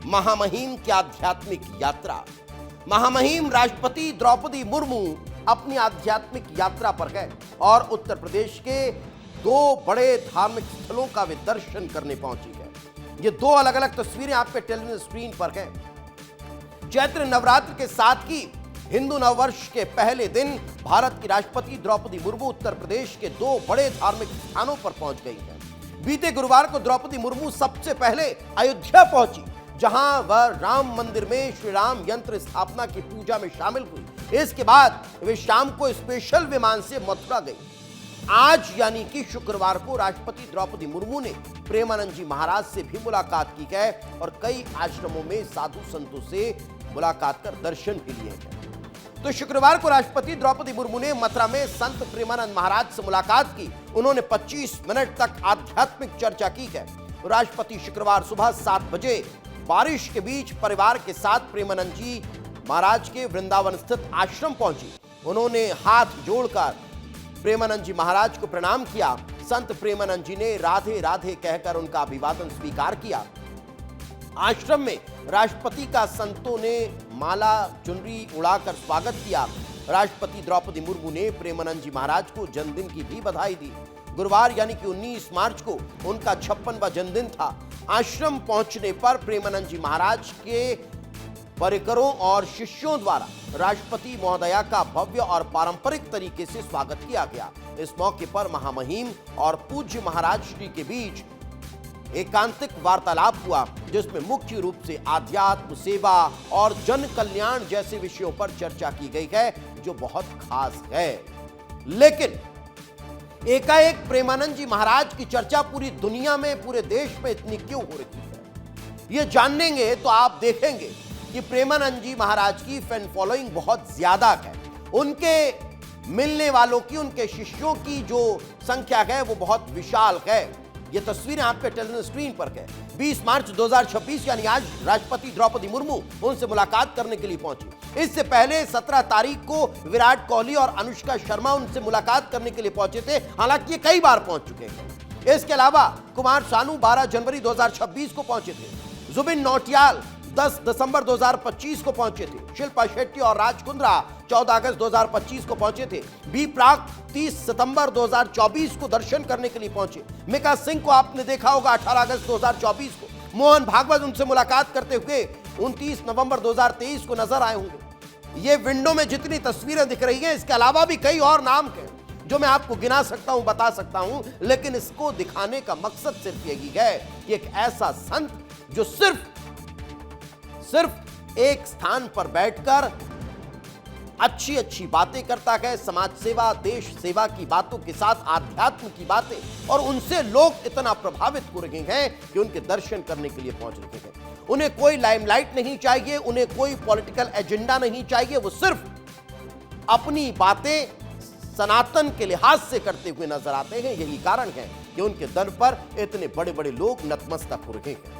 महामहिम की आध्यात्मिक यात्रा। महामहिम राष्ट्रपति द्रौपदी मुर्मू अपनी आध्यात्मिक यात्रा पर गए और उत्तर प्रदेश के दो बड़े धार्मिक स्थलों का वे दर्शन करने पहुंची है। ये दो अलग अलग तस्वीरें आपके टेलीविजन स्क्रीन पर हैं। चैत्र नवरात्र के साथ ही हिंदू नववर्ष के पहले दिन भारत की राष्ट्रपति द्रौपदी मुर्मू उत्तर प्रदेश के दो बड़े धार्मिक स्थानों पर पहुंच गई हैं। बीते गुरुवार को द्रौपदी मुर्मू सबसे पहले अयोध्या पहुंची, जहां वह राम मंदिर में श्री राम यंत्र स्थापना की पूजा में शामिल हुई। इसके बाद वे शाम को स्पेशल विमान से मथुरा गई। आज यानी कि शुक्रवार को राष्ट्रपति द्रौपदी मुर्मू ने प्रेमानंद जी महाराज से भी मुलाकात की है और कई आश्रमों में साधु संतों से मुलाकात कर दर्शन भी लिए हैं। तो शुक्रवार को राष्ट्रपति द्रौपदी मुर्मू ने मथुरा में संत प्रेमानंद महाराज से मुलाकात की। उन्होंने 25 मिनट तक आध्यात्मिक चर्चा की है। राष्ट्रपति शुक्रवार सुबह 7 बजे बारिश के बीच परिवार के साथ प्रेमानंद जी महाराज के वृंदावन स्थित आश्रम पहुंची। उन्होंने हाथ जोड़कर प्रेमानंद जी महाराज को प्रणाम किया। संत प्रेमानंद जी ने राधे राधे कहकर उनका अभिवादन स्वीकार किया। आश्रम में राष्ट्रपति का संतों ने माला चुनरी उड़ाकर स्वागत किया। राष्ट्रपति द्रौपदी मुर्मू ने प्रेमानंद जी महाराज को जन्मदिन की भी बधाई दी। गुरुवार यानी कि 19 मार्च को उनका 56वां जन्मदिन था। आश्रम पहुंचने पर प्रेमानंद जी महाराज के परिकरों और शिष्यों द्वारा राष्ट्रपति महोदया का भव्य और पारंपरिक तरीके से स्वागत किया गया। इस मौके पर महामहिम और पूज्य महाराज श्री के बीच एकांतिक वार्तालाप हुआ, जिसमें मुख्य रूप से आध्यात्म, सेवा और जन कल्याण जैसे विषयों पर चर्चा की गई है, जो बहुत खास है। लेकिन एकाएक प्रेमानंद जी महाराज की चर्चा पूरी दुनिया में, पूरे देश में इतनी क्यों हो रही है, ये जानेंगे तो आप देखेंगे कि प्रेमानंद जी महाराज की फैन फॉलोइंग बहुत ज्यादा है। उनके मिलने वालों की, उनके शिष्यों की जो संख्या है वो बहुत विशाल है। ये तस्वीरें आपके टेलीविजन स्क्रीन पर है। 20 मार्च 2026 यानी आज राष्ट्रपति द्रौपदी मुर्मू उनसे मुलाकात करने के लिए पहुंची। इससे पहले 17 तारीख को विराट कोहली और अनुष्का शर्मा उनसे मुलाकात करने के लिए पहुंचे थे। हालांकि ये कई बार पहुंच चुके हैं। इसके अलावा कुमार सानू 12 जनवरी 2026 को पहुंचे थे। जुबिन नौटियाल 10 दिसंबर 2025 को पहुंचे थे। शिल्पा शेट्टी और राज कुंद्रा 14 अगस्त 2025 को पहुंचे थे। बी प्राक 30 सितंबर 2024 को दर्शन करने के लिए पहुंचे। मिका सिंह को आपने देखा होगा 18 अगस्त 2024 को। मोहन भागवत उनसे मुलाकात करते हुए 29 नवंबर 2023 को नजर आए होंगे। ये विंडो में जितनी तस्वीरें दिख रही हैं, इसके अलावा भी कई और नाम हैं जो मैं आपको गिना सकता हूं, बता सकता हूं, लेकिन इसको दिखाने का मकसद सिर्फ यही है कि एक ऐसा संत जो सिर्फ एक स्थान पर बैठकर अच्छी अच्छी बातें करता है, समाज सेवा, देश सेवा की बातों के साथ आध्यात्म की बातें, और उनसे लोग इतना प्रभावित हो रहे हैं कि उनके दर्शन करने के लिए पहुंच रहे हैं। उन्हें कोई लाइमलाइट नहीं चाहिए, उन्हें कोई पॉलिटिकल एजेंडा नहीं चाहिए। वो सिर्फ अपनी बातें सनातन के लिहाज से करते हुए नजर आते हैं। यही कारण है कि उनके दर पर इतने बड़े बड़े लोग नतमस्तक हो रहे हैं।